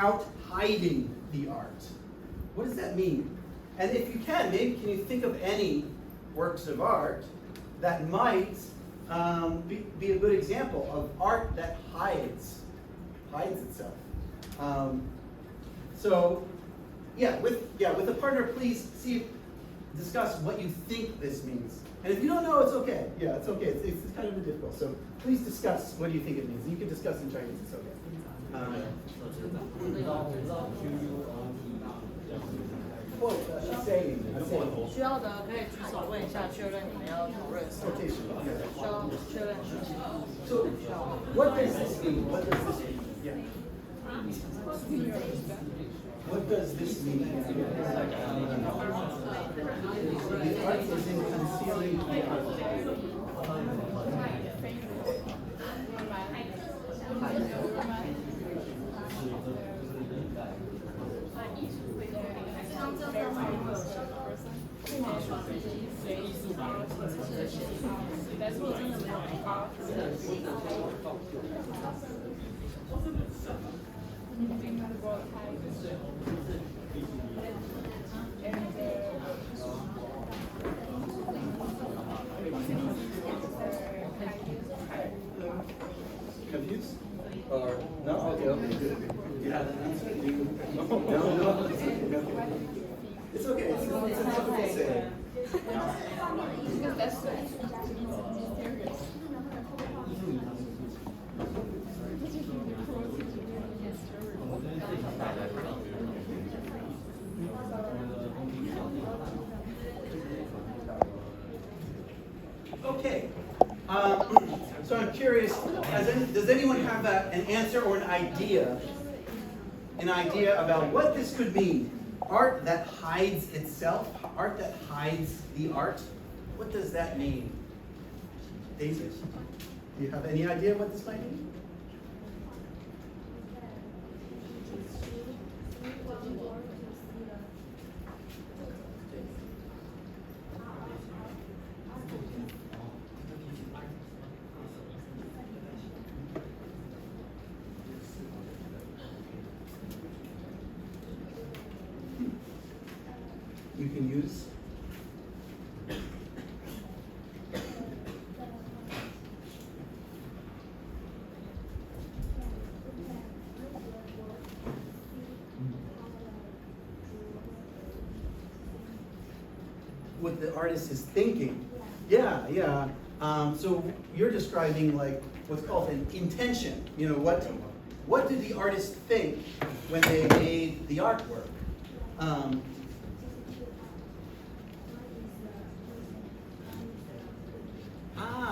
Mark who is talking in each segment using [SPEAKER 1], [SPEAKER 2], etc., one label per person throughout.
[SPEAKER 1] without hiding the art. What does that mean? And if you can, maybe can you think of any works of art that might be a good example of art that hides itself. So, with a partner, please discuss what you think this means. And if you don't know, it's okay. Yeah, it's okay. It's kind of difficult. So please discuss what do you think it means. You can discuss in Chinese. It's okay. Saying.
[SPEAKER 2] 需要的可以举手问一下，确认你们要讨论什么。
[SPEAKER 1] Quotation.
[SPEAKER 2] 需要确认事情。
[SPEAKER 1] So, what does this mean? What does this mean? Yeah. What does this mean? The art is in concealing the art. Confused? Or no? Okay, good. You have an answer? No. It's okay. It's a typical saying.
[SPEAKER 3] Because that's mysterious.
[SPEAKER 1] Okay. So I'm curious, does anyone have an answer or an idea about what this could mean? Art that hides itself? Art that hides the art? What does that mean? David, do you have any idea what this might mean? You can use. What the artist is thinking. Yeah. So you're describing like what's called an intention. You know, what did the artist think when they made the artwork?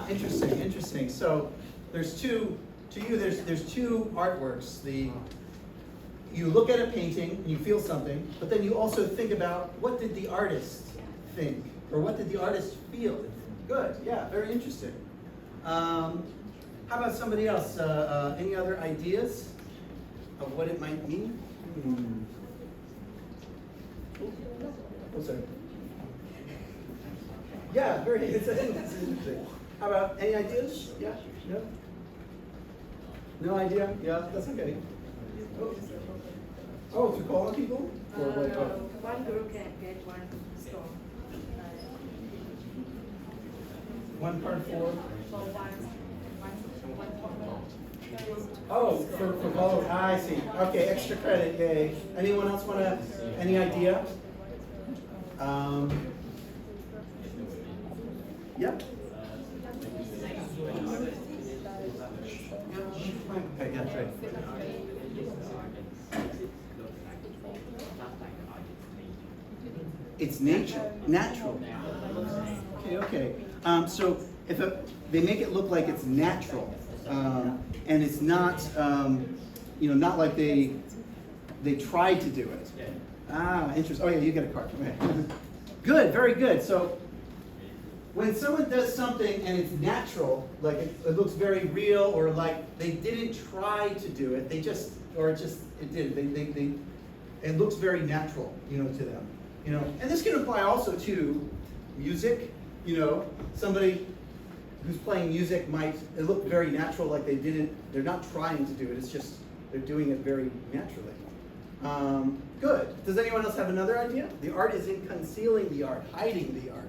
[SPEAKER 1] Interesting. So there's two artworks. You look at a painting and you feel something, but then you also think about what did the artist think, or what did the artist feel? Good, yeah, very interesting. How about somebody else? Any other ideas of what it might mean? Oh, sorry. Yeah, very. It's interesting. How about any ideas? Yeah. No. No idea. Yeah, that's okay. Oh, to call on people? Or what?
[SPEAKER 2] One group can get one store.
[SPEAKER 1] One card for?
[SPEAKER 2] For one.
[SPEAKER 1] Oh, for both. I see. Okay, extra credit. Yay. Anyone else want to? Any idea? Yep. Okay, yeah, that's right. It's natural. Okay. So if they make it look like it's natural, and it's not, not like they tried to do it. Interesting. Oh yeah, you get a card. Okay. Good, very good. So when someone does something and it's natural, like it looks very real, or like they didn't try to do it, it did. It looks very natural, to them. And this can apply also to music. Somebody who's playing music it look very natural, like they're not trying to do it. It's just they're doing it very naturally. Good. Does anyone else have another idea? The art is in concealing the art, hiding the art.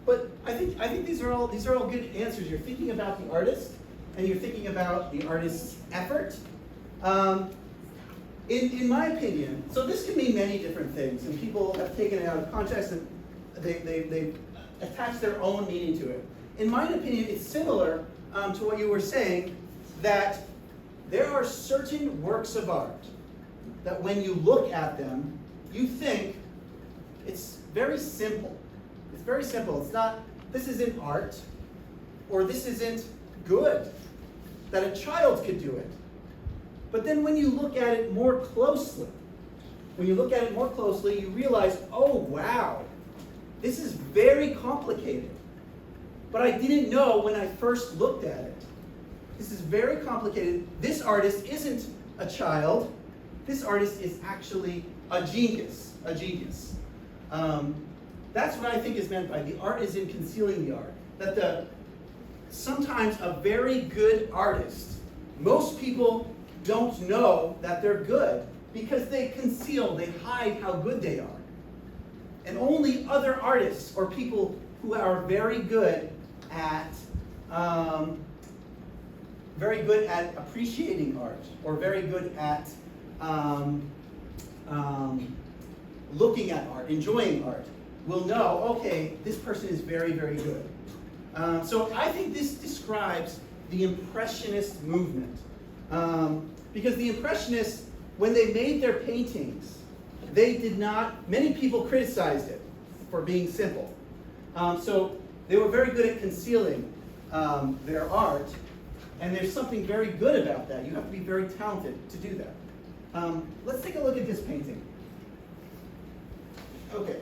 [SPEAKER 1] But I think these are all good answers. You're thinking about the artist, and you're thinking about the artist's effort. In my opinion, so this can mean many different things, and people have taken it out of context and they've attached their own meaning to it. In my opinion, it's similar to what you were saying, that there are certain works of art that when you look at them, you think it's very simple. It's very simple. It's not, this isn't art, or this isn't good, that a child could do it. But then when you look at it more closely, you realize, oh wow, this is very complicated. But I didn't know when I first looked at it. This is very complicated. This artist isn't a child. This artist is actually a genius. That's what I think is meant by the art is in concealing the art. That sometimes a very good artist, most people don't know that they're good because they conceal, they hide how good they are. And only other artists or people who are very good at appreciating art, or very good at looking at art, enjoying art, will know, okay, this person is very, very good. So I think this describes the Impressionist movement. Because the Impressionists, when they made their paintings, many people criticized it for being simple. So they were very good at concealing their art, and there's something very good about that. You have to be very talented to do that. Let's take a look at this painting. Okay.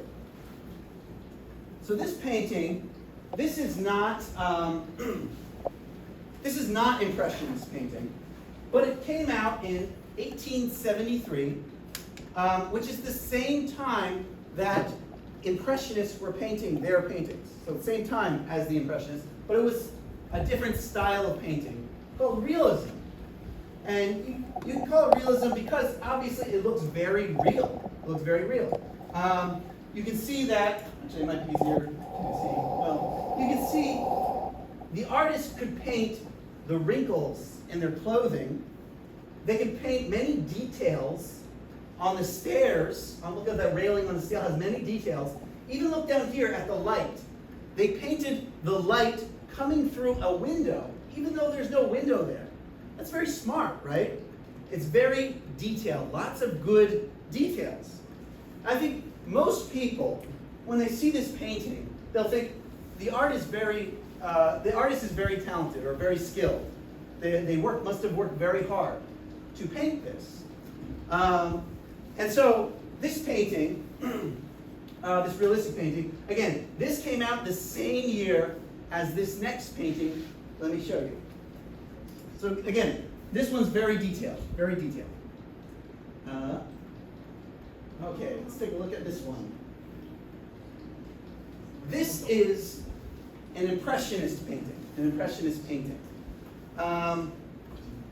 [SPEAKER 1] So this painting, this is not Impressionist painting, but it came out in 1873, which is the same time that Impressionists were painting their paintings. So the same time as the Impressionists, but it was a different style of painting called realism. And you can call it realism because obviously it looks very real. It looks very real. You can see that, actually it might be easier to see. Well, you can see the artist could paint the wrinkles in their clothing. They can paint many details on the stairs. Look at that railing on the stair, has many details. Even look down here at the light. They painted the light coming through a window, even though there's no window there. That's very smart, right? It's very detailed, lots of good details. I think most people, when they see this painting, they'll think the artist is very talented or very skilled. They must have worked very hard to paint this. And so this painting, this realistic painting, again, this came out the same year as this next painting. Let me show you. So again, this one's very detailed, very detailed. Okay, let's take a look at this one. This is an Impressionist painting.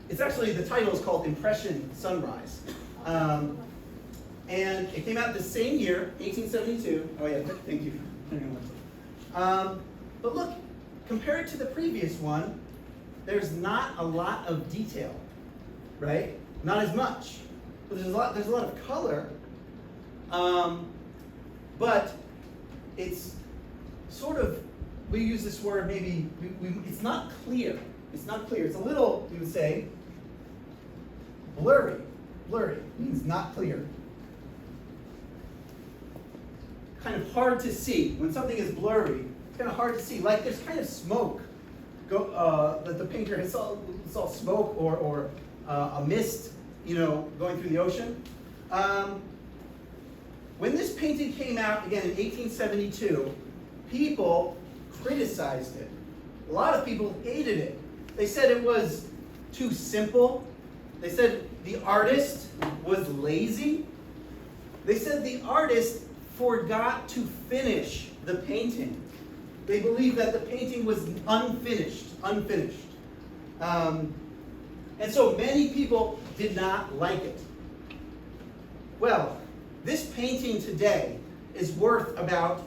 [SPEAKER 1] It's actually, the title is called Impression Sunrise. And it came out the same year, 1872. Oh yeah, thank you. But look, compared to the previous one, there's not a lot of detail, right? Not as much. But there's a lot of color. But it's sort of, we use this word maybe, it's not clear. It's not clear. It's a little, we would say, blurry. Blurry means not clear. Kind of hard to see. When something is blurry, it's kind of hard to see. Like there's kind of smoke that the painter has saw smoke or a mist, going through the ocean. When this painting came out, again, in 1872, people criticized it. A lot of people hated it. They said it was too simple. They said the artist was lazy. They said the artist forgot to finish the painting. They believed that the painting was unfinished. And so many people did not like it. Well, this painting today is worth about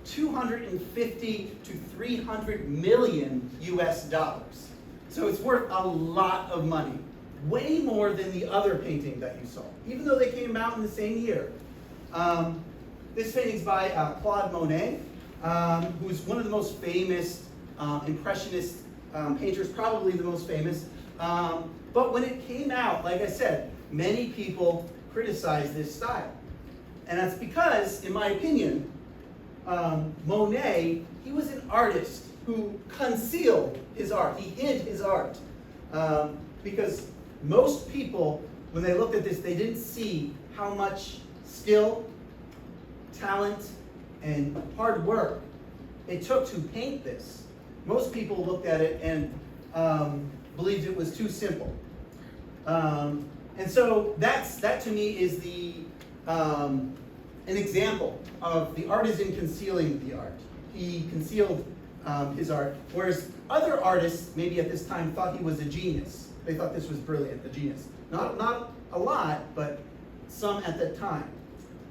[SPEAKER 1] 250 to 300 million US dollars. So it's worth a lot of money, way more than the other painting that you saw, even though they came out in the same year. This painting's by Claude Monet, who's one of the most famous Impressionist painters, probably the most famous. But when it came out, like I said, many people criticized this style. And that's because, in my opinion, Monet, he was an artist who concealed his art. He hid his art. Because most people, when they looked at this, they didn't see how much skill, talent, and hard work it took to paint this. Most people looked at it and believed it was too simple. And so that to me is an example of the artisan concealing the art. He concealed his art, whereas other artists, maybe at this time, thought he was a genius. They thought this was brilliant, a genius. Not a lot, but some at that time.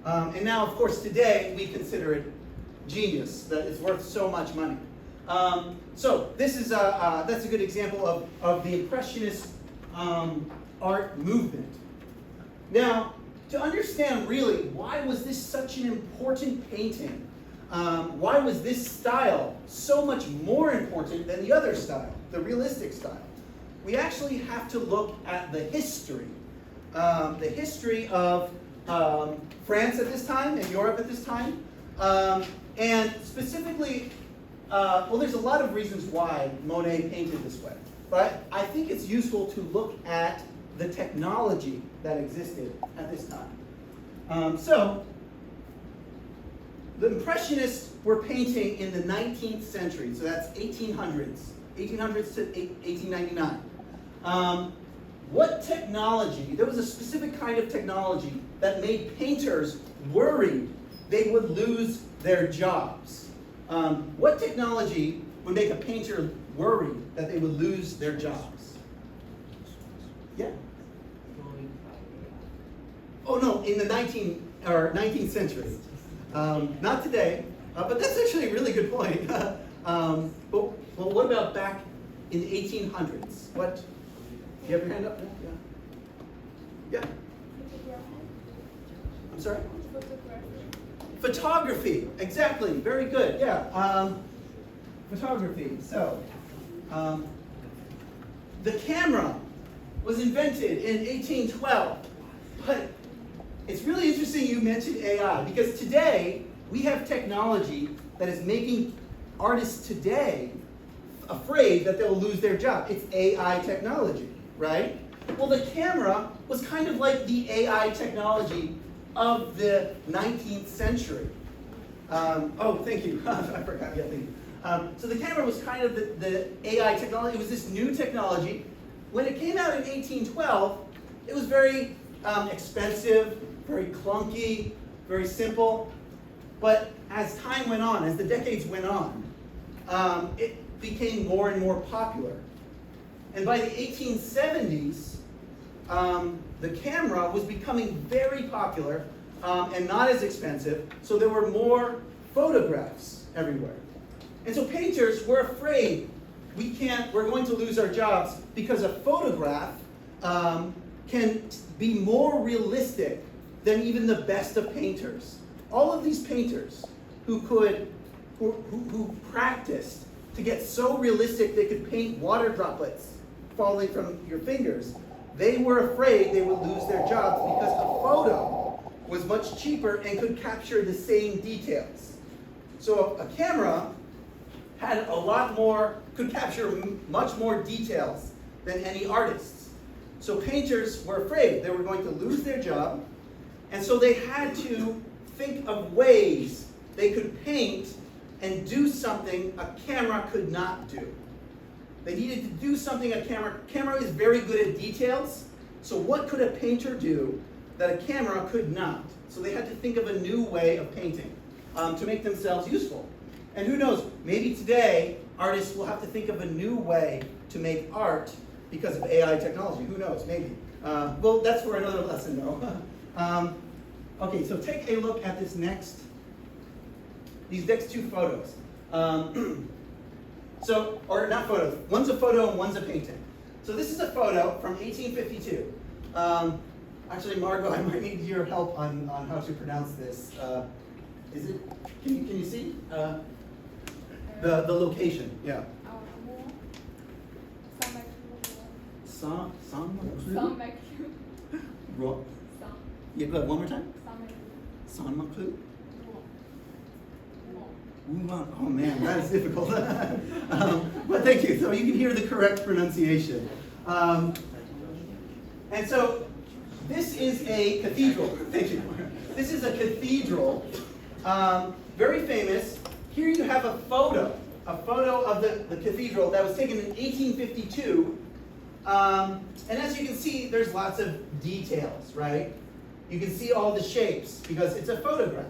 [SPEAKER 1] And now, of course, today we consider it genius, that it's worth so much money. So this is that's a good example of the Impressionist art movement. Now, to understand really why was this such an important painting, why was this style so much more important than the other style, the realistic style, we actually have to look at the history of France at this time and Europe at this time, and specifically, well, there's a lot of reasons why Monet painted this way, but I think it's useful to look at the technology that existed at this time. So, the Impressionists were painting in the 19th century, so that's 1800s to 1899. What technology, there was a specific kind of technology that made painters worried they would lose their jobs. What technology would make a painter worried that they would lose their jobs? Yeah? Oh no, in the 19th century. Not today, but that's actually a really good point. But what about back in the 1800s? What? You have your hand up? Yeah. Yeah. I'm sorry? Photography, exactly, very good, yeah. Photography, so, the camera was invented in 1812, but it's really interesting you mentioned AI, because today we have technology that is making artists today afraid that they'll lose their job. It's AI technology, right? Well, the camera was kind of like the AI technology of the 19th century. Oh, thank you. I forgot. Yeah, thank you. So the camera was kind of the AI technology. It was this new technology. When it came out in 1812, it was very expensive, very clunky, very simple. But as time went on, as the decades went on, it became more and more popular. And by the 1870s, the camera was becoming very popular and not as expensive, so there were more photographs everywhere. And so painters were afraid we're going to lose our jobs because a photograph can be more realistic than even the best of painters. All of these painters who practiced to get so realistic they could paint water droplets falling from your fingers, they were afraid they would lose their jobs because a photo was much cheaper and could capture the same details. So a camera had could capture much more details than any artists. So painters were afraid they were going to lose their job, and so they had to think of ways they could paint and do something a camera could not do. They needed to do something a camera is very good at details, so what could a painter do that a camera could not? So they had to think of a new way of painting to make themselves useful. And who knows, maybe today artists will have to think of a new way to make art because of AI technology. Who knows? Maybe. Well, that's for another lesson, though. Okay, so take a look at these next two photos. Or not photos. One's a photo and one's a painting. So this is a photo from 1852. Actually, Margot, I might need your help on how to pronounce this. Is it? Can you see the location? Yeah. Yeah, go ahead, one more time. San Maklu? Oh man, that is difficult. But thank you. So you can hear the correct pronunciation. And so this is a cathedral. Thank you. This is a cathedral, very famous. Here you have a photo of the cathedral that was taken in 1852. And as you can see, there's lots of details, right? You can see all the shapes because it's a photograph.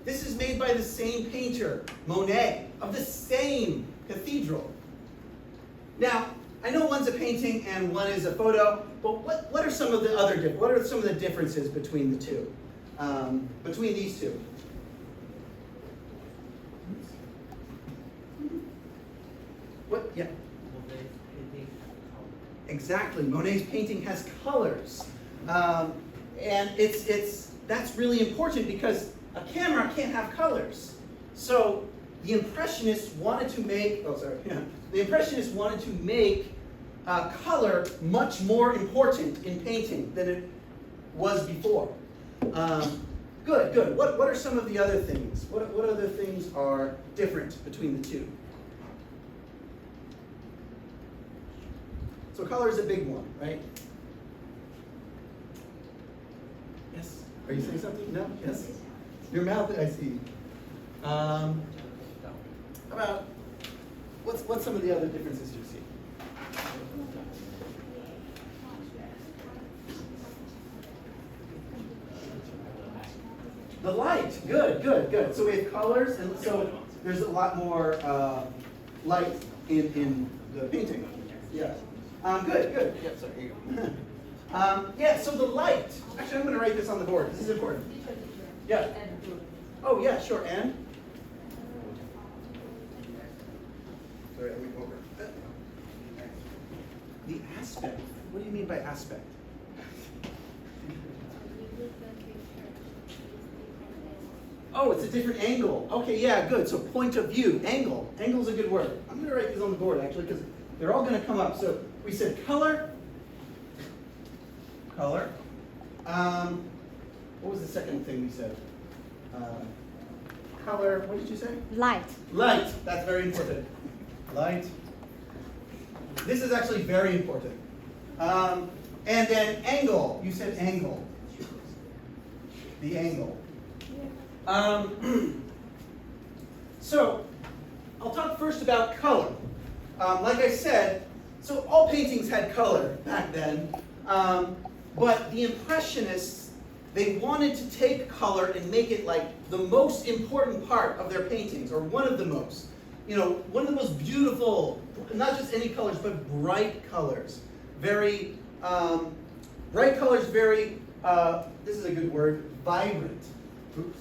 [SPEAKER 1] This is made by the same painter, Monet, of the same cathedral. Now, I know one's a painting and one is a photo, but what are some of the differences between the two? Between these two? What? Yeah. Exactly. Monet's painting has colors, and that's really important because a camera can't have colors. So the Impressionists wanted to make color much more important in painting than it was before. Good. What are some of the other things? What other things are different between the two? So color is a big one, right? Yes? Are you saying something? No? Yes? Your mouth, I see. How about, what's some of the other differences you see? The light, good. So we have colors, and so there's a lot more light in the painting. Yeah. Good. Yeah, sorry, here you go. Yeah, so the light. Actually, I'm going to write this on the board. This is important. Yeah. Oh, yeah, sure. And? Sorry, I went over. The aspect. What do you mean by aspect? Oh, it's a different angle. Okay, yeah, good. So point of view, angle. Angle's a good word. I'm going to write these on the board, actually, because they're all going to come up. So we said color. Color. What was the second thing we said? Color. What did you say?
[SPEAKER 4] Light.
[SPEAKER 1] Light. That's very important. Light. This is actually very important. And then angle. You said angle. The angle. So I'll talk first about color. Like I said, so all paintings had color back then, but the Impressionists, they wanted to take color and make it like the most important part of their paintings, or one of the most. You know, one of the most beautiful, not just any colors, but bright colors. Very, bright colors, very, this is a good word, vibrant. Oops.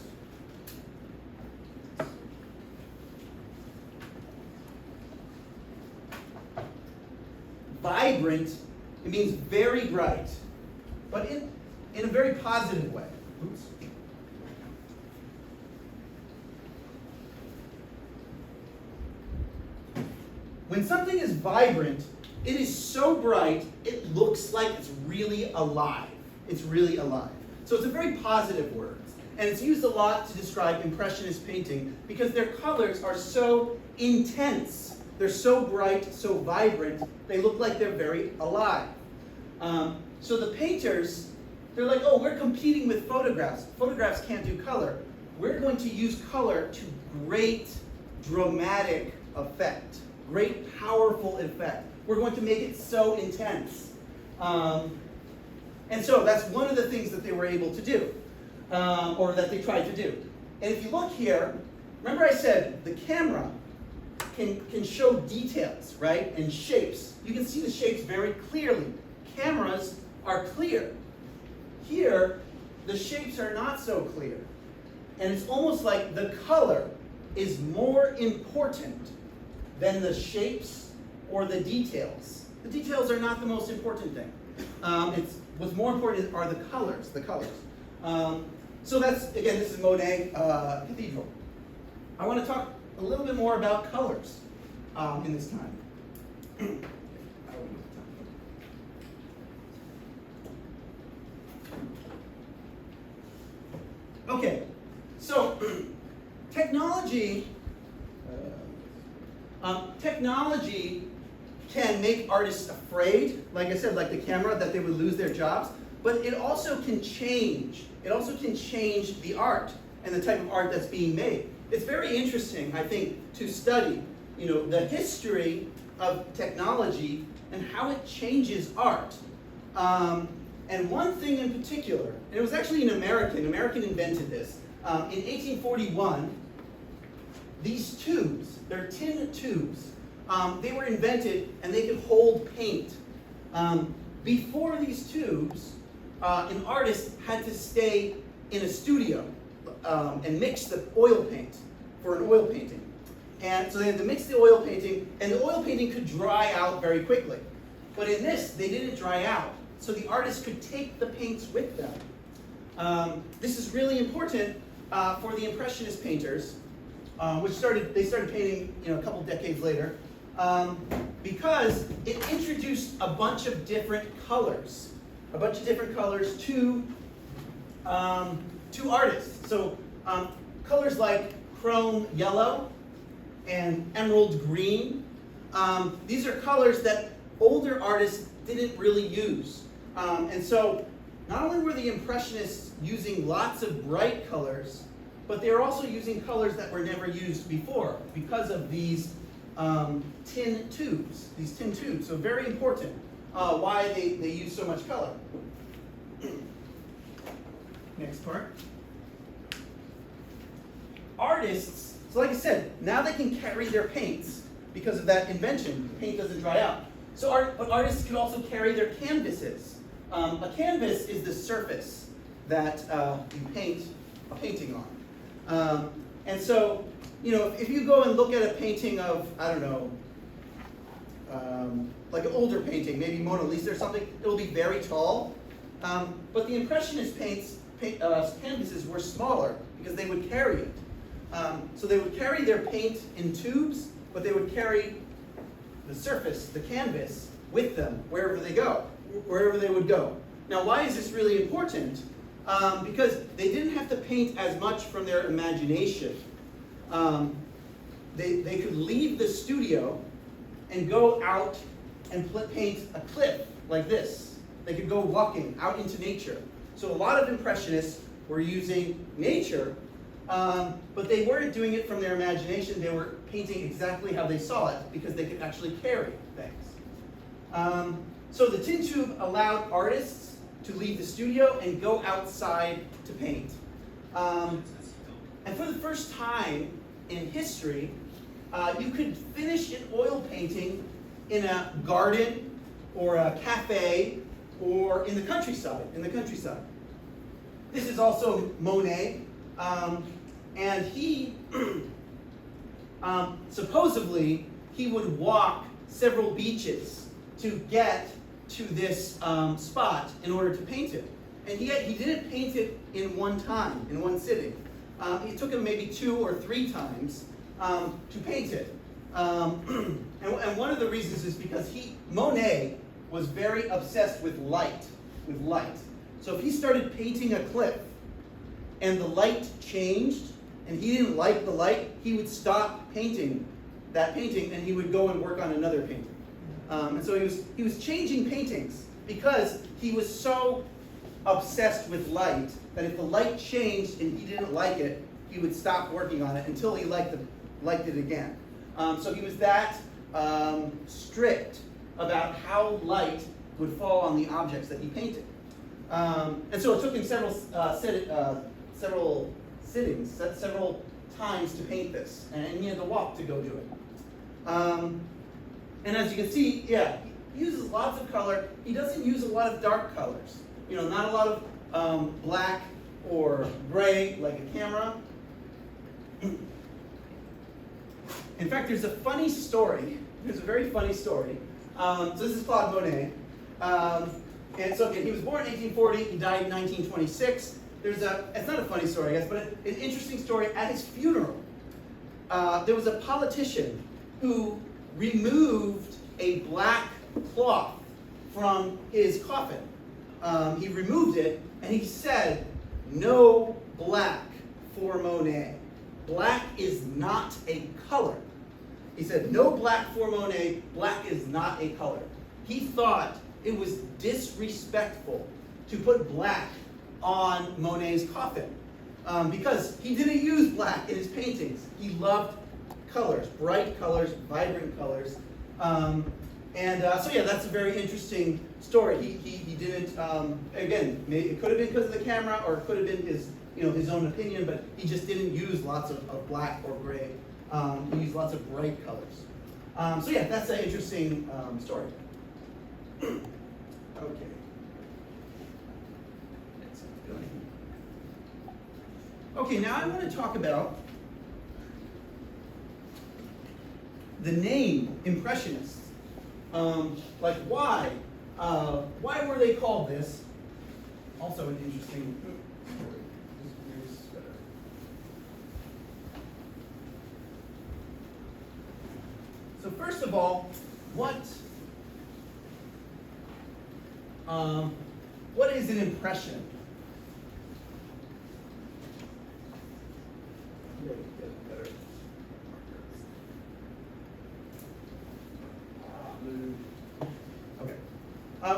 [SPEAKER 1] Vibrant, it means very bright, but in a very positive way. Oops. When something is vibrant, it is so bright, it looks like it's really alive. It's really alive. So it's a very positive word. And it's used a lot to describe Impressionist painting because their colors are so intense. They're so bright, so vibrant, they look like they're very alive. So the painters, they're like, oh, we're competing with photographs. Photographs can't do color. We're going to use color to great dramatic effect, great powerful effect. We're going to make it so intense. And so that's one of the things that they were able to do, or that they tried to do. And if you look here, remember I said the camera can show details, right, and shapes. You can see the shapes very clearly. Cameras are clear. Here, the shapes are not so clear. And it's almost like the color is more important than the shapes or the details. The details are not the most important thing. What's more important are the colors, so that's, again, this is Monet Cathedral. I want to talk a little bit more about colors in this time. Okay, so technology can make artists afraid, like I said, like the camera, that they would lose their jobs, but it also can change. It also can change the art and the type of art that's being made. It's very interesting, I think, to study, the history of technology and how it changes art. And one thing in particular, and it was actually an American invented this. In 1841, these tubes, they're tin tubes, they were invented and they could hold paint. Before these tubes, an artist had to stay in a studio and mix the oil paint for an oil painting. And so they had to mix the oil painting, and the oil painting could dry out very quickly. But in this, they didn't dry out, so the artist could take the paints with them. This is really important for the Impressionist painters, which started painting a couple decades later, because it introduced a bunch of different colors to artists. So colors like chrome yellow and emerald green. These are colors that older artists didn't really use. And so not only were the Impressionists using lots of bright colors, but they were also using colors that were never used before because of these tin tubes. So very important why they use so much color. Next part. Artists, so like I said, now they can carry their paints because of that invention. The paint doesn't dry out. But artists can also carry their canvases. A canvas is the surface that you paint a painting on. And so, if you go and look at a painting of, I don't know, like an older painting, maybe Mona Lisa or something, it'll be very tall. But the Impressionist canvases were smaller because they would carry it. So they would carry their paint in tubes, but they would carry the surface, the canvas, with them wherever they would go. Now, why is this really important? Because they didn't have to paint as much from their imagination. They could leave the studio and go out and paint a cliff like this. They could go walking out into nature. So a lot of Impressionists were using nature, but they weren't doing it from their imagination. They were painting exactly how they saw it because they could actually carry things. So the tin tube allowed artists to leave the studio and go outside to paint. And for the first time in history, you could finish an oil painting in a garden or a cafe or in the countryside. This is also Monet, and he supposedly he would walk several beaches to get to this spot in order to paint it. And he didn't paint it in one sitting. It took him maybe 2 or 3 times to paint it. And one of the reasons is because Monet was very obsessed with light. So if he started painting a cliff and the light changed and he didn't like the light, he would stop painting that painting and he would go and work on another painting. And so he was changing paintings because he was so obsessed with light that if the light changed and he didn't like it, he would stop working on it until he liked it again. So he was that strict about how light would fall on the objects that he painted. And so it took him several times to paint this, and he had to walk to go do it. And as you can see, yeah, he uses lots of color. He doesn't use a lot of dark colors. You know, not a lot of black or gray like a camera. In fact, there's a funny story. There's a very funny story. So this is Claude Monet. And so again, he was born in 1840. He died in 1926. It's not a funny story, I guess, but an interesting story. At his funeral, there was a politician who removed a black cloth from his coffin. He removed it, and he said, "No black for Monet. Black is not a color." He said, "No black for Monet. Black is not a color." He thought it was disrespectful to put black on Monet's coffin because he didn't use black in his paintings. He loved colors, bright colors, vibrant colors. So yeah, that's a very interesting story. He didn't, again, it could have been because of the camera or it could have been his own opinion, but he just didn't use lots of black or gray. He used lots of bright colors. So yeah, that's an interesting story. Okay. Okay, now I want to talk about the name Impressionists. Like why were they called this? Also an interesting story. So first of all, what is an impression? Okay.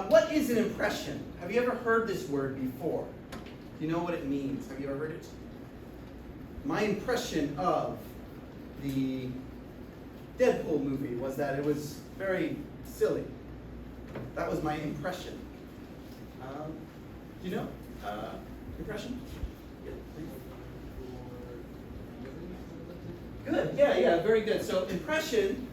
[SPEAKER 1] What is an impression? Have you ever heard this word before? Do you know what it means? Have you ever heard it? My impression of the Deadpool movie was that it was very silly. That was my impression. Do you know? Impression? Good. Yeah, very good. So impression.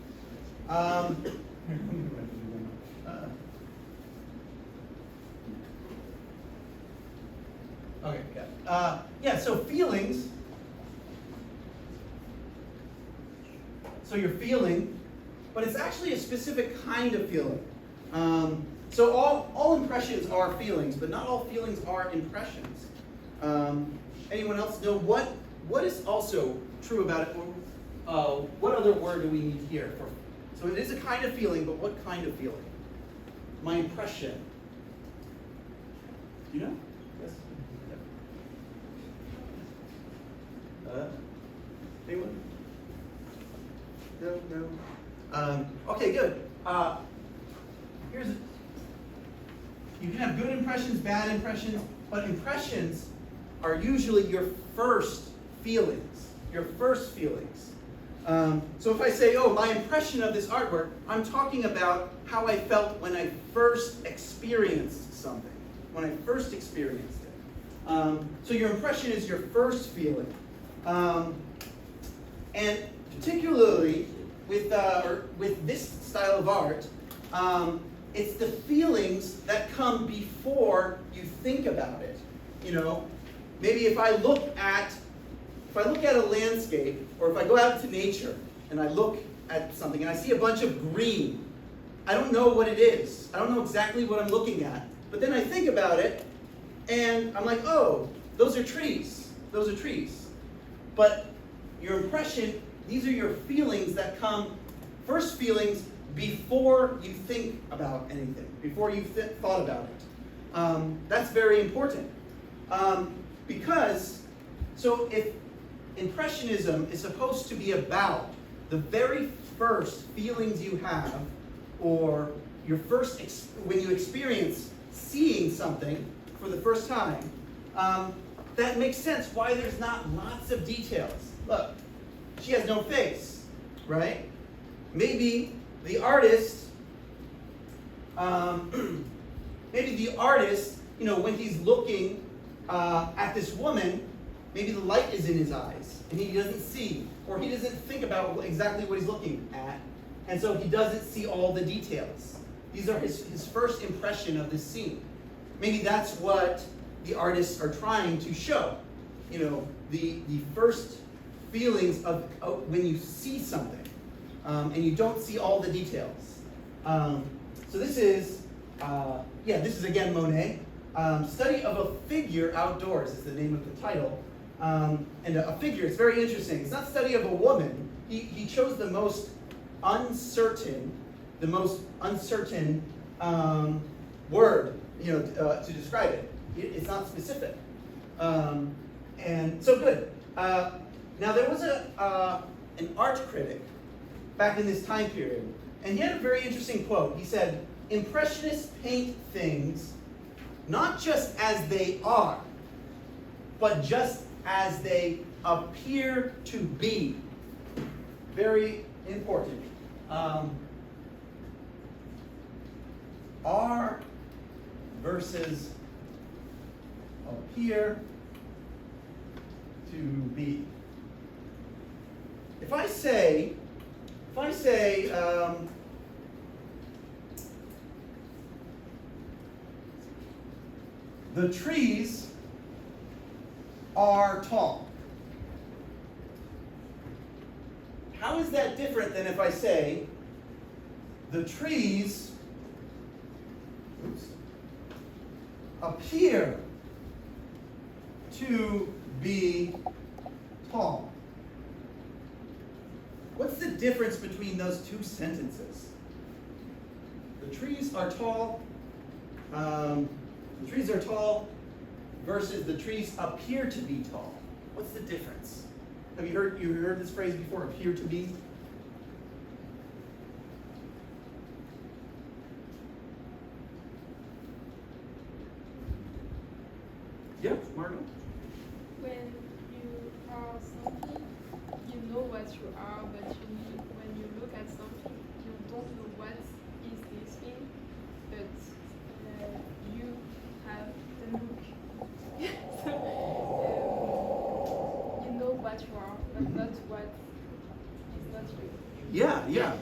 [SPEAKER 1] Okay. Yeah. So feelings. So you're feeling, but it's actually a specific kind of feeling. So all impressions are feelings, but not all feelings are impressions. Anyone else know what is also true about it? What other word do we need here? So it is a kind of feeling, but what kind of feeling? My impression. Do you know? Yes. Anyone? No. Okay, good. You can have good impressions, bad impressions, but impressions are usually your first feelings. Your first feelings. So if I say, "Oh, my impression of this artwork," I'm talking about how I felt when I first experienced something. When I first experienced it. So your impression is your first feeling. And particularly with this style of art, it's the feelings that come before you think about it. You know, maybe if I look at a landscape, or if I go out into nature and I look at something and I see a bunch of green, I don't know what it is. I don't know exactly what I'm looking at. But then I think about it, and I'm like, oh, those are trees. Those are trees. But your impression, these are your feelings that come, first feelings, before you think about anything, before you've thought about it. That's very important. Because, so if Impressionism is supposed to be about the very first feelings you have, or your first, when you experience seeing something for the first time, that makes sense why there's not lots of details. Look, she has no face, right? Maybe the artist, you know, when he's looking at this woman, maybe the light is in his eyes and he doesn't see, or he doesn't think about exactly what he's looking at. And so he doesn't see all the details. These are his first impression of this scene. Maybe that's what the artists are trying to show. You know, the first feelings of when you see something, and you don't see all the details. So this is, this is again Monet. Study of a Figure Outdoors is the name of the title. And a figure, it's very interesting. It's not study of a woman. He chose the most uncertain word, to describe it. It's not specific. And so good. Now there was an art critic back in this time period, and he had a very interesting quote. He said, "Impressionists paint things not just as they are, but just as they appear to be." Very important. Are versus appear to be. If I say, the trees are tall. How is that different than if I say, the trees appear to be tall? What's the difference between those two sentences? The trees are tall. The trees are tall versus the trees appear to be tall. What's the difference? Have you heard this phrase before? Appear to be. Yeah, Margot.
[SPEAKER 3] When you are something, you know what you are, but when you look at something, you don't know what is this thing, but you have the look. So, you know what you are, but not what is not you.
[SPEAKER 1] Yeah.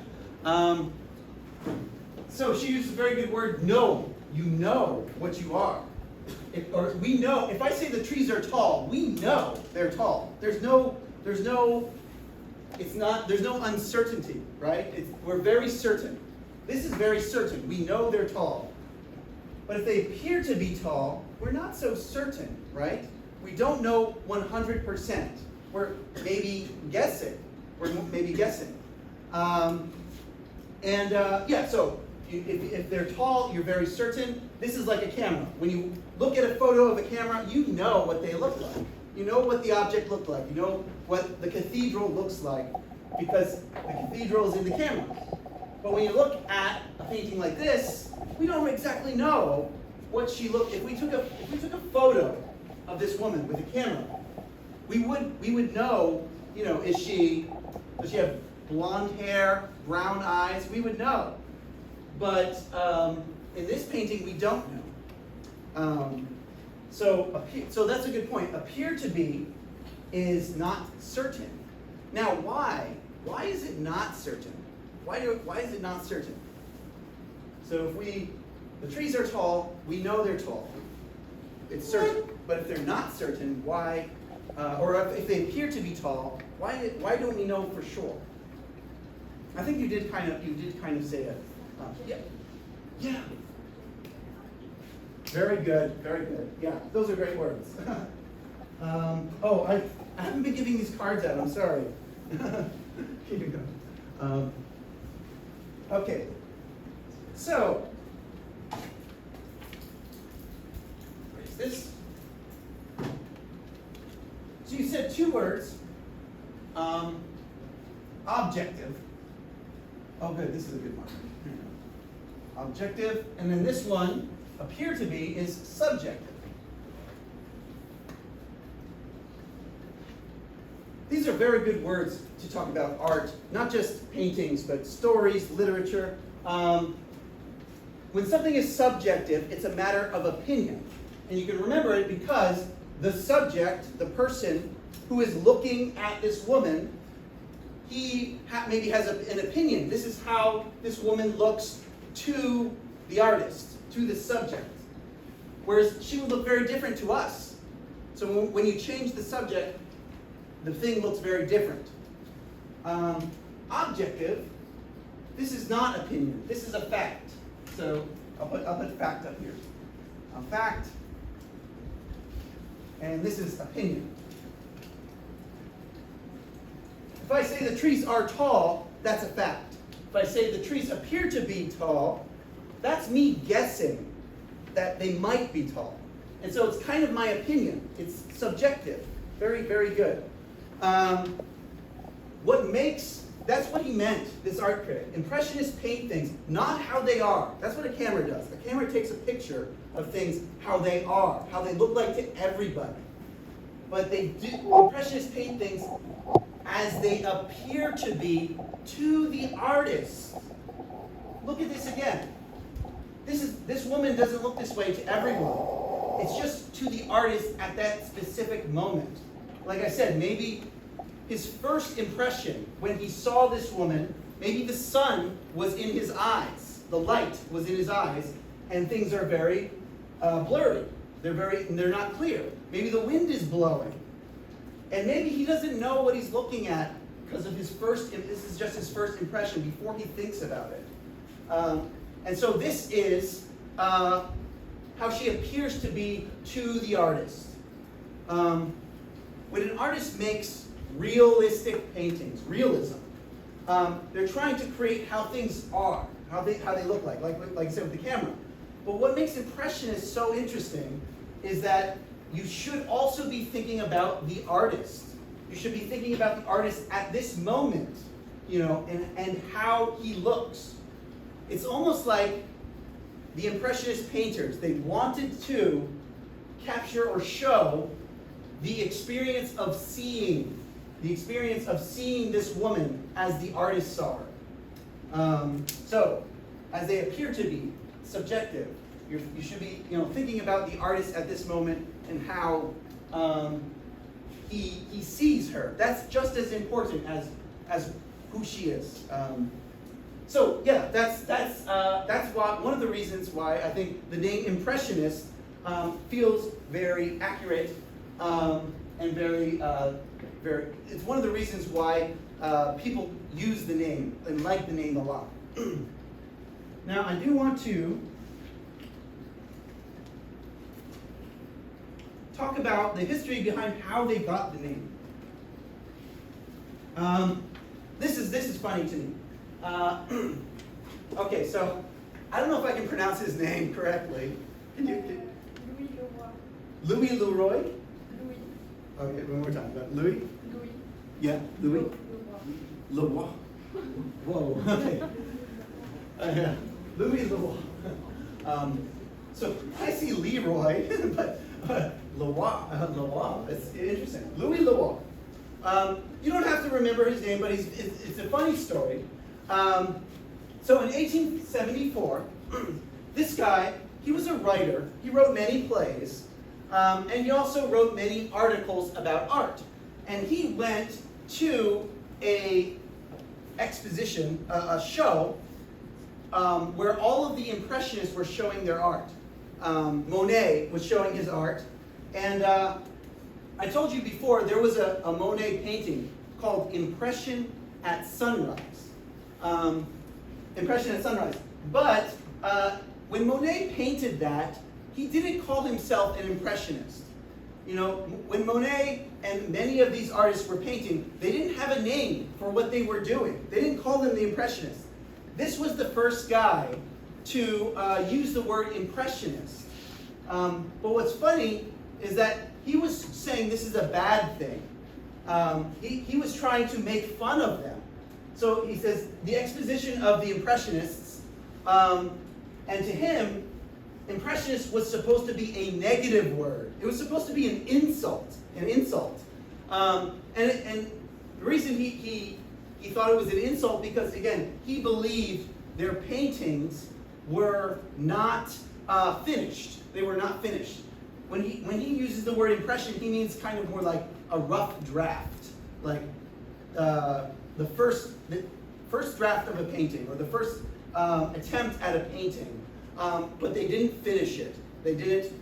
[SPEAKER 1] So she used a very good word, know. You know what you are. We know, if I say the trees are tall, we know they're tall. There's no uncertainty, right? We're very certain. This is very certain. We know they're tall. But if they appear to be tall, we're not so certain, right? We don't know 100%. We're maybe guessing. So if they're tall, you're very certain. This is like a camera. When you look at a photo of a camera, you know what they look like. You know what the object looked like. You know what the cathedral looks like because the cathedral is in the camera. But when you look at a painting like this, we don't exactly know what she looked. If we took a photo of this woman with a camera, we would know. Does she have blonde hair, brown eyes? We would know. But in this painting, we don't know. So that's a good point. Appear to be is not certain. Now, why? Why is it not certain? Why is it not certain? So the trees are tall, we know they're tall. It's certain. But if they're not certain, why? Or if they appear to be tall, why don't we know for sure? I think you did kind of say it. Yeah. Very good. Yeah, those are great words. I haven't been giving these cards out. I'm sorry. Here you go. Okay. So, where's this? So you said two words. Objective. Oh, good. This is a good one. Objective, and then this one, appear to be, is subjective. These are very good words to talk about art, not just paintings, but stories, literature. When something is subjective, it's a matter of opinion. And you can remember it because the subject, the person who is looking at this woman, he maybe has an opinion. This is how this woman looks to the artist, to the subject. Whereas she would look very different to us. So when you change the subject, the thing looks very different. Objective, this is not opinion, this is a fact. So I'll put fact up here. A fact, and this is opinion. If I say the trees are tall, that's a fact. If I say the trees appear to be tall, that's me guessing that they might be tall. And so it's kind of my opinion. It's subjective. Very, very good. That's what he meant, this art critic. Impressionists paint things, not how they are. That's what a camera does. A camera takes a picture of things how they are, how they look like to everybody. But Impressionists paint things as they appear to be to the artist. Look at this again. This woman doesn't look this way to everyone. It's just to the artist at that specific moment. Like I said, maybe his first impression when he saw this woman, maybe the sun was in his eyes, the light was in his eyes, and things are very blurry. They're not clear. Maybe the wind is blowing. And maybe he doesn't know what he's looking at because of this is just his first impression before he thinks about it. And so this is how she appears to be to the artist. When an artist makes realistic paintings, realism, they're trying to create how things are, how they look like I said with the camera. But what makes Impressionists so interesting is that you should also be thinking about the artist. You should be thinking about the artist at this moment, and how he looks. It's almost like the Impressionist painters, they wanted to capture or show the experience of seeing this woman as the artist saw her. So, as they appear to be subjective, you should be thinking about the artist at this moment and how he sees her. That's just as important as who she is. So yeah, that's one of the reasons why I think the name Impressionist feels very accurate and very. It's one of the reasons why people use the name and like the name a lot. Now I do want to talk about the history behind how they got the name. This is funny to me. Okay, so I don't know if I can pronounce his name correctly. Can you?
[SPEAKER 3] Louis Leroy.
[SPEAKER 1] Louis Leroy?
[SPEAKER 3] Louis.
[SPEAKER 1] Okay, one more time. Louis?
[SPEAKER 3] Louis.
[SPEAKER 1] Yeah, Louis?
[SPEAKER 3] Leroy.
[SPEAKER 1] Leroy. Whoa, okay. Yeah, Louis Leroy. So I see Leroy, but Leroy, it's interesting. Louis Leroy. You don't have to remember his name, but it's a funny story. So in 1874, this guy, he was a writer. He wrote many plays, and he also wrote many articles about art. And he went to a exposition, a show, where all of the Impressionists were showing their art. Monet was showing his art, and I told you before there was a Monet painting called Impression at Sunrise. Impression at Sunrise. But when Monet painted that, he didn't call himself an Impressionist. When Monet and many of these artists were painting, they didn't have a name for what they were doing. They didn't call them the Impressionists. This was the first guy to use the word Impressionist. But what's funny is that he was saying this is a bad thing. He was trying to make fun of them. So he says, the exposition of the Impressionists, and to him, Impressionist was supposed to be a negative word. It was supposed to be an insult. And the reason he thought it was an insult because, again, he believed their paintings were not finished. They were not finished. When he uses the word impression, he means kind of more like a rough draft. Like, the first draft of a painting, or the first attempt at a painting, but they didn't finish it. They didn't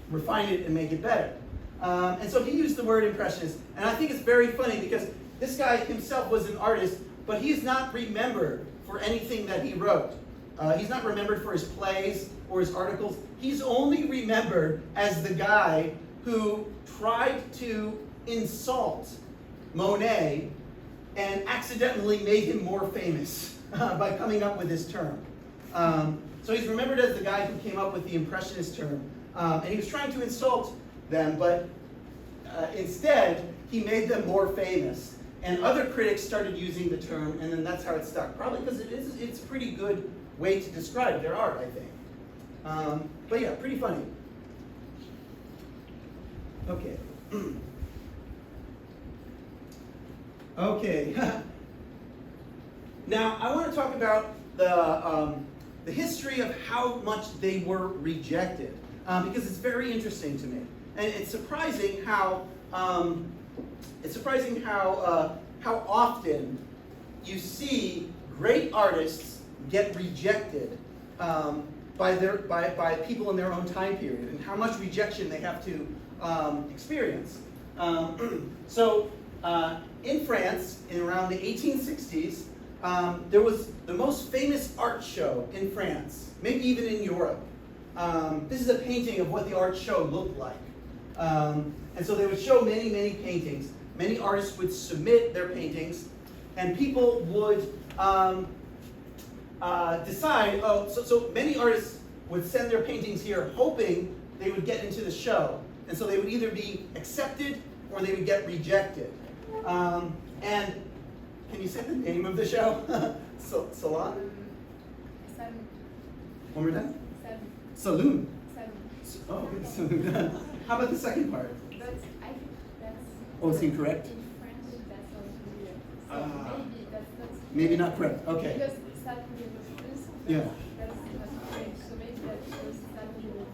[SPEAKER 1] refine it and make it better. And so he used the word impressionist, and I think it's very funny because this guy himself was an artist, but he's not remembered for anything that he wrote. He's not remembered for his plays or his articles. He's only remembered as the guy who tried to insult Monet and accidentally made him more famous by coming up with this term. So he's remembered as the guy who came up with the impressionist term. And he was trying to insult them, but instead he made them more famous. And other critics started using the term, and then that's how it stuck. Probably because it's a pretty good way to describe their art, I think. But yeah, pretty funny. Okay. Okay. Now, I want to talk about the history of how much they were rejected, because it's very interesting to me, and it's surprising how how often you see great artists get rejected by people in their own time period, and how much rejection they have to experience. In France, in around the 1860s, there was the most famous art show in France, maybe even in Europe. This is a painting of what the art show looked like. And so they would show many, many paintings. Many artists would submit their paintings, and people would decide, so many artists would send their paintings here hoping they would get into the show. And so they would either be accepted or they would get rejected. And can you say the name of the show? Salon?
[SPEAKER 3] Salon.
[SPEAKER 1] One more time?
[SPEAKER 3] Salon.
[SPEAKER 1] Saloon.
[SPEAKER 3] Salon.
[SPEAKER 1] Oh, good. Saloon. How about the second part?
[SPEAKER 3] But I think that's.
[SPEAKER 1] Oh, it's incorrect?
[SPEAKER 3] In French, that sounds weird. So maybe that's not.
[SPEAKER 1] Maybe not correct. Okay.
[SPEAKER 3] Because Salon was plus.
[SPEAKER 1] Yeah.
[SPEAKER 3] That's not French. So maybe that was Salon.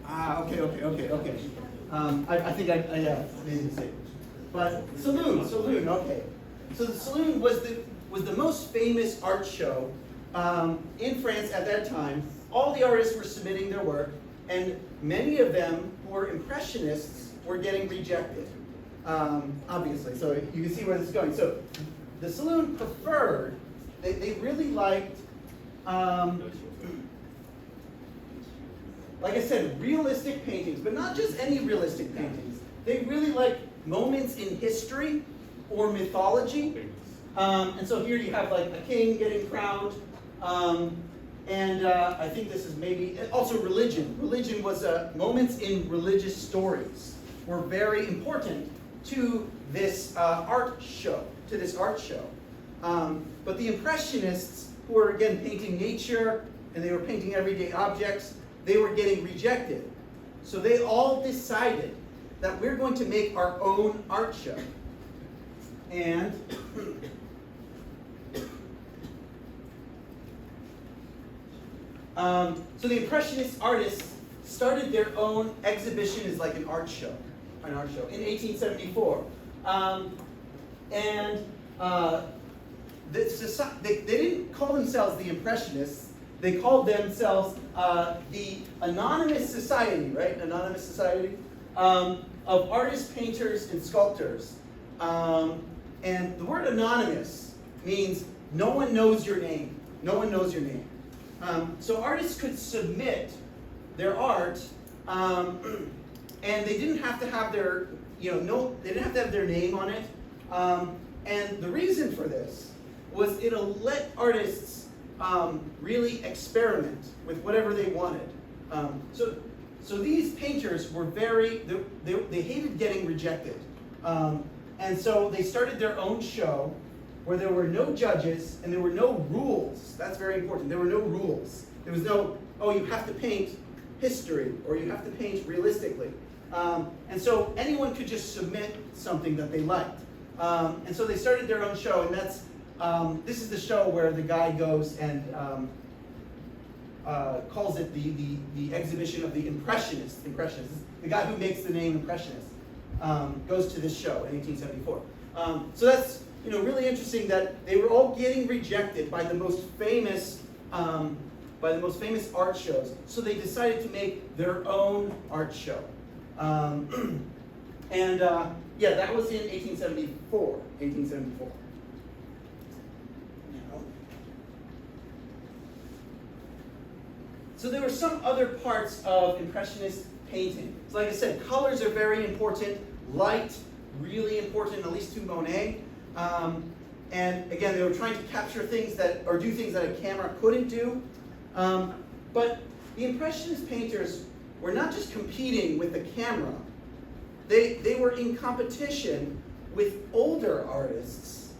[SPEAKER 1] Ah, okay. I think I made a mistake. But Saloon, okay. So the Saloon was the most famous art show in France at that time. All the artists were submitting their work, and many of them who were impressionists were getting rejected, obviously. So you can see where this is going. So the Saloon preferred, they really liked, like I said, realistic paintings, but not just any realistic paintings. They really liked moments in history or mythology. And so here you have like a king getting crowned. And I think this is maybe, also religion. Religion was moments in religious stories were very important to this art show, But the Impressionists, who were again painting nature, and they were painting everyday objects, they were getting rejected. So they all decided that we're going to make our own art show. And so the Impressionist artists started their own exhibition as like an art show in 1874. They didn't call themselves the Impressionists. They called themselves the Anonymous Society, right? Anonymous Society of artists, painters, and sculptors. And the word anonymous means no one knows your name. No one knows your name. So artists could submit their art, and they didn't have to have their, they didn't have to have their name on it. And the reason for this was it'll let artists really experiment with whatever they wanted. So these painters were they hated getting rejected. And so they started their own show where there were no judges and there were no rules. That's very important. There were no rules. There was no, you have to paint history or you have to paint realistically. And so anyone could just submit something that they liked. And so they started their own show, and that's, this is the show where the guy goes and calls it the exhibition of the Impressionists. The guy who makes the name Impressionist goes to this show in 1874. So really interesting that they were all getting rejected by the most famous art shows. So they decided to make their own art show. Yeah, that was in 1874. 1874. Now, so there were some other parts of Impressionist painting. So like I said, colors are very important. Light, really important, at least to Monet. And again, they were trying to capture things or do things that a camera couldn't do. But the Impressionist painters were not just competing with the camera. They were in competition with older artists,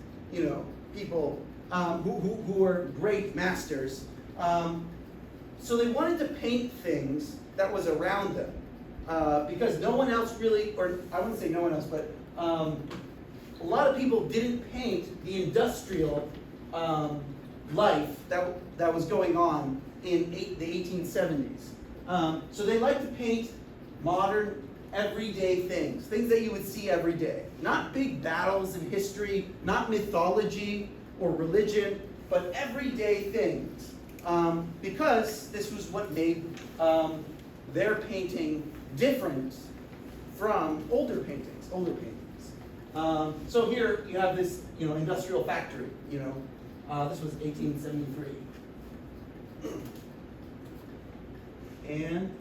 [SPEAKER 1] people who were great masters. So they wanted to paint things that was around them. Because no one else really, or I wouldn't say no one else, but a lot of people didn't paint the industrial life that was going on in the 1870s. So they like to paint modern, everyday things that you would see every day. Not big battles in history, not mythology or religion, but everyday things. Because this was what made their painting different from older paintings. So here you have this, industrial factory. This was 1873, and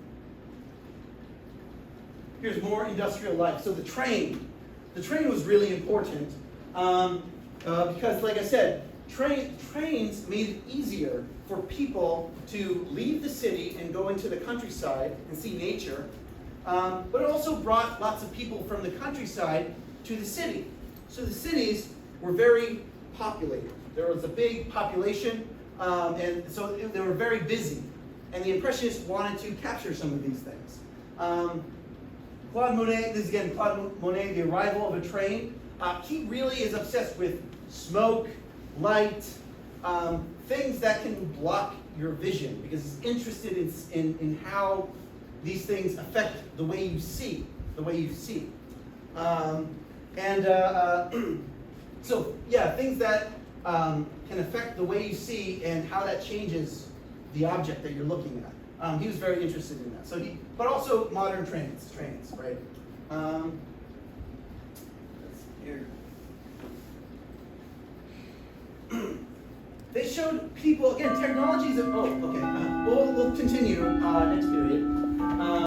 [SPEAKER 1] here's more industrial life. So the train was really important because, like I said, trains made it easier for people to leave the city and go into the countryside and see nature. But it also brought lots of people from the countryside to the city. So the cities were very populated. There was a big population, and so they were very busy. And the Impressionists wanted to capture some of these things. Claude Monet, this is again Claude Monet, The Arrival of a Train. He really is obsessed with smoke, light, things that can block your vision, because he's interested in how these things affect the way you see. So yeah, things that can affect the way you see and how that changes the object that you're looking at. He was very interested in that. But also modern trains, right? Here. They showed people, again, technologies. We'll continue next period.